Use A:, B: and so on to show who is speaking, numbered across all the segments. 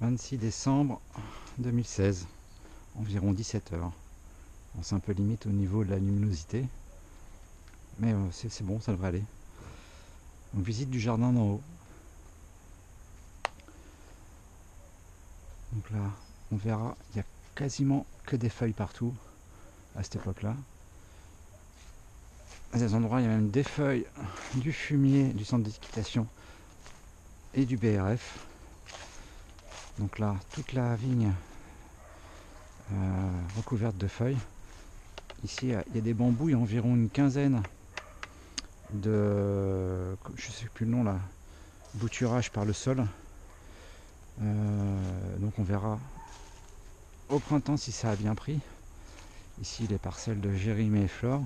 A: 26 décembre 2016, environ 17 heures. Bon, c'est un peu limite au niveau de la luminosité, mais c'est bon, ça devrait aller. Donc visite du jardin d'en haut. Donc là, on verra, il n'y a quasiment que des feuilles partout à cette époque-là. À ces endroits, il y a même des feuilles du fumier du centre d'équitation et du BRF. Donc là, toute la vigne recouverte de feuilles. Ici, il y a des bambous, il y a environ une quinzaine de, je sais plus le nom là, bouturage par le sol. Donc on verra au printemps si ça a bien pris. Ici, les parcelles de Jérémy et Flore.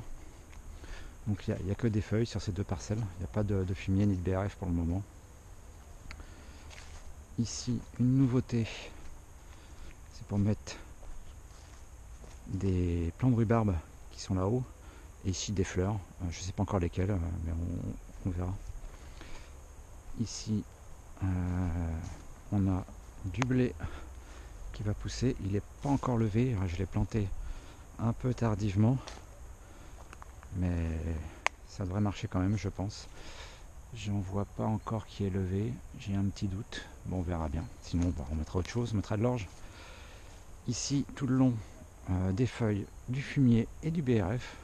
A: Donc il n'y a que des feuilles sur ces deux parcelles. Il n'y a pas de fumier ni de BRF pour le moment. Ici, une nouveauté, c'est pour mettre des plants de rhubarbe qui sont là-haut. Et ici des fleurs, je ne sais pas encore lesquelles, mais on verra. Ici, on a du blé qui va pousser. Il n'est pas encore levé, je l'ai planté un peu tardivement. Mais ça devrait marcher quand même, je pense. J'en vois pas encore qui est levé, j'ai un petit doute. Bon, on verra bien. Sinon, on mettra autre chose, on mettra de l'orge. Ici, tout le long, des feuilles, du fumier et du BRF.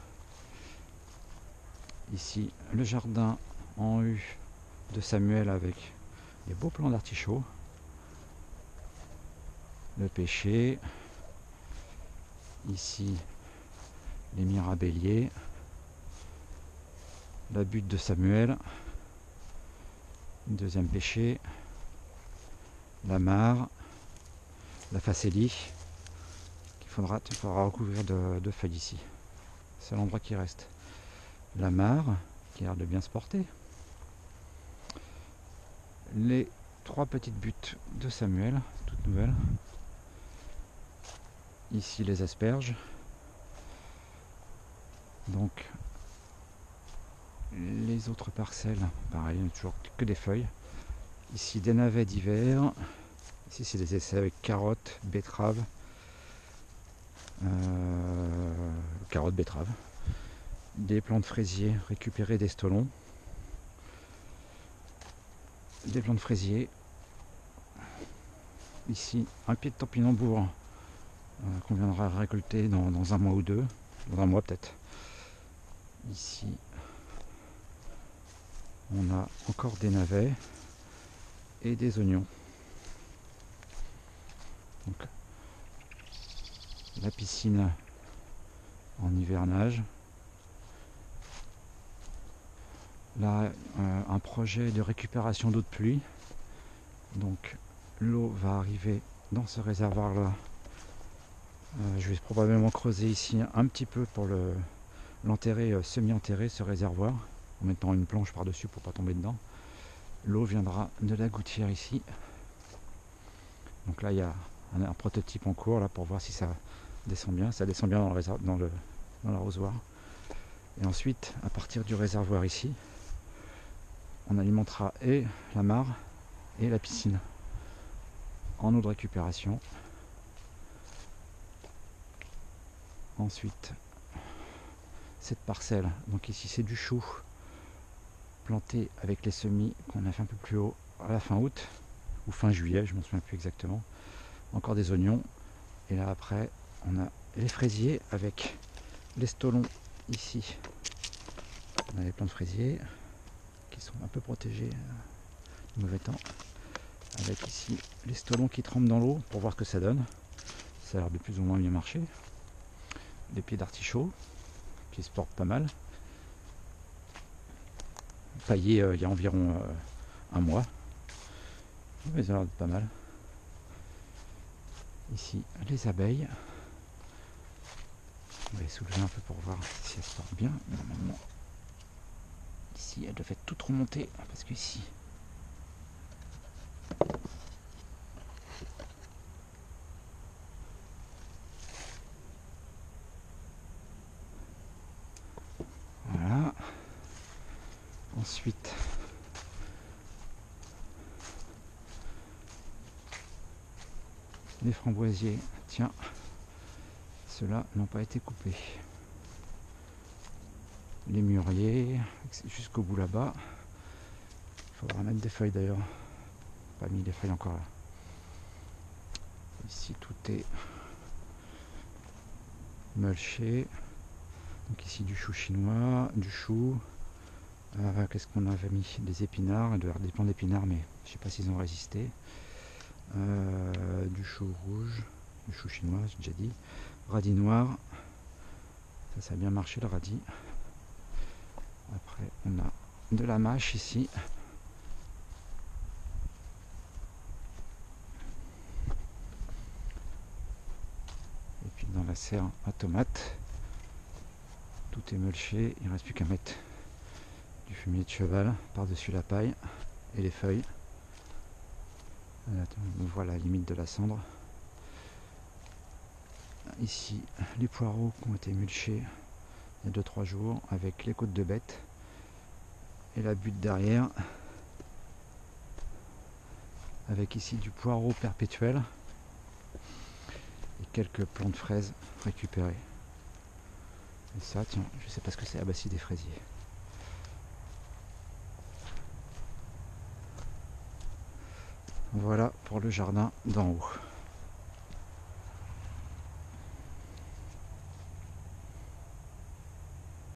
A: Ici, le jardin en U de Samuel avec des beaux plants d'artichaut. Le pêcher. Ici, les mirabelliers. La butte de Samuel. Deuxième pêcher. La mare. La facélie. Il faudra recouvrir de feuilles ici. C'est l'endroit qui reste. La mare, qui a l'air de bien se porter. Les trois petites buttes de Samuel, toutes nouvelles. Ici les asperges. Donc les autres parcelles, pareil, il n'y a toujours que des feuilles. Ici des navets d'hiver. Ici c'est des essais avec carottes, betteraves. Carottes, betteraves. Des plants de fraisier récupérés des stolons. Des plants de fraisier. Ici un pied de topinambour qu'on viendra récolter dans un mois ou deux. Dans un mois peut-être. Ici on a encore des navets et des oignons. Donc, la piscine en hivernage. Là, un projet de récupération d'eau de pluie. Donc l'eau va arriver dans ce réservoir là. Je vais probablement creuser ici un petit peu pour l'enterrer, semi-enterrer ce réservoir, en mettant une planche par dessus pour pas tomber dedans. L'eau viendra de la gouttière ici. Donc là il y a un prototype en cours là pour voir si ça descend bien. Ça descend bien dans l'arrosoir. Et ensuite, à partir du réservoir ici, on alimentera et la mare et la piscine en eau de récupération. Ensuite, cette parcelle, donc ici c'est du chou planté avec les semis qu'on a fait un peu plus haut à la fin août ou fin juillet, je m'en souviens plus exactement. Encore des oignons, et là après on a les fraisiers avec les stolons ici. On a les plants de fraisiers qui sont un peu protégés du mauvais temps, avec ici les stolons qui trempent dans l'eau pour voir ce que ça donne. Ça a l'air de plus ou moins bien marcher. Des pieds d'artichaut qui se portent pas mal, taillés il y a environ un mois, mais ça a l'air de pas mal. Ici les abeilles, on va les soulever un peu pour voir si elles se portent bien. Normalement ici elles doivent être toutes remontées parce que ici voilà. Ensuite Les framboisiers, tiens, ceux-là n'ont pas été coupés. Les mûriers, jusqu'au bout là-bas. Il faudra mettre des feuilles d'ailleurs. Pas mis les feuilles encore là. Ici tout est mulché. Donc ici du chou chinois, du chou. Qu'est-ce qu'on avait mis? Des épinards, il doit y avoir des plants d'épinards, mais je ne sais pas s'ils ont résisté. Du chou rouge, du chou chinois, j'ai déjà dit. Radis noir. Ça a bien marché le radis. Après, on a de la mâche ici. Et puis dans la serre à tomates, tout est mulché. Il ne reste plus qu'à mettre du fumier de cheval par-dessus la paille et les feuilles. On voit la limite de la cendre. Ici, les poireaux qui ont été mulchés il y a 2-3 jours avec les côtes de bête et la butte derrière, avec ici du poireau perpétuel et quelques plants de fraises récupérés. Et ça, tiens, je sais pas ce que c'est. Ah bah si, des fraisiers. Voilà pour le jardin d'en haut.